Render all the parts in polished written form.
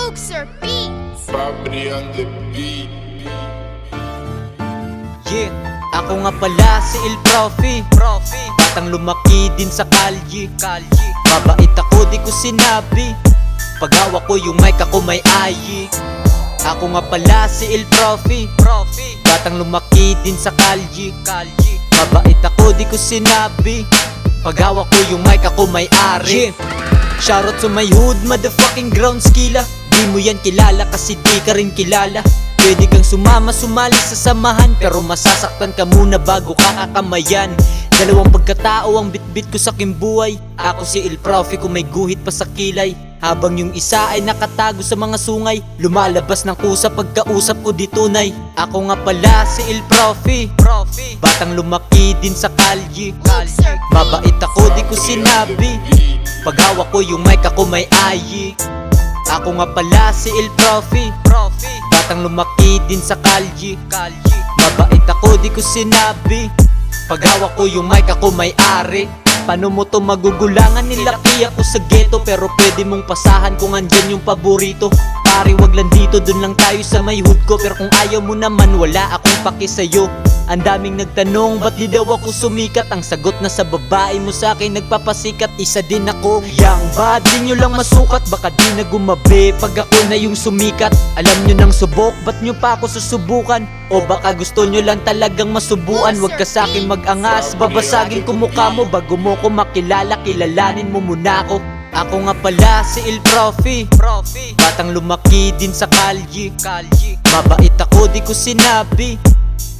Luxor Beats. Fabri on the beat. Yeah, ako nga pala si Il Profi. Batang lumaki din sa kalye. Mabait ako, di ko sinabi. Pag hawak ko yung mic ako may ayi. Ako nga pala si Il Profi. Batang lumaki din sa kalye. Mabait ako, di ko sinabi. Pag hawak ko yung mic ako may ari. Shoutout to my hood, motherfucking ground skilla. Di mo yan kilala kasi di ka rin kilala. Pwede kang sumama, sumali sa samahan, pero masasaktan ka muna bago ka kakamayan. Dalawang pagkatao ang bitbit ko sa kimbuhay. Ako si Il Profi kung may guhit pa sa kilay. Habang yung isa ay nakatago sa mga sungay, lumalabas ng kusa pagkausap ko di tunay. Ako nga pala si Il Profi. Batang lumaki din sa kalye. Mabait ako, di ko sinabi. Pag hawak ko yung mic ako may ayi. Ako nga pala si Il Profi. Batang lumaki din sa kalye. Mabait ako, di ko sinabi. Pag hawak ko yung mic ako may ari. Paano mo to magugulangan? Nilaki ako sa ghetto, pero pwede mong pasahan kung andyan yung paborito. Pare wag lang dito, dun lang tayo sa may hood ko. Pero kung ayaw mo naman, wala akong paki sa'yo. Ang daming nagtanong, ba't di daw ako sumikat? Ang sagot na sa babae mo sa akin nagpapasikat. Isa din ako young bad, di nyo lang masukat. Baka di na gumabi pag ako na yung sumikat. Alam nyo nang subok, ba't nyo pa ako susubukan? O baka gusto nyo lang talagang masubuan. Huwag ka sa'kin mag-angas, babasagin ko mukha mo. Bago mo ko makilala, kilalanin mo muna ako. Ako nga pala si Il Profi. Batang lumaki din sa kalye. Mabait ako, di ko sinabi.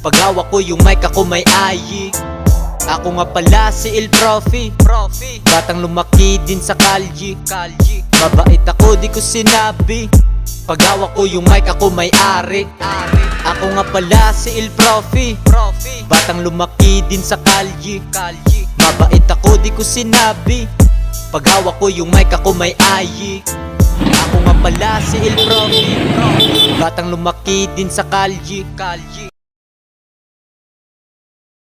Pag hawak ko yung mic ako may ayi. Ako nga pala si Il Profi. Batang lumaki din sa kalye. Mabait ako, di ko sinabi. Pag hawak ko yung mic ako may ari. Ako nga pala si Il Profi. Batang lumaki din sa kalye. Mabait ako, di ko sinabi. Pag hawak ko yung mic ako may ayi. Ako nga pala si Il Profi. Batang lumaki din sa kalye.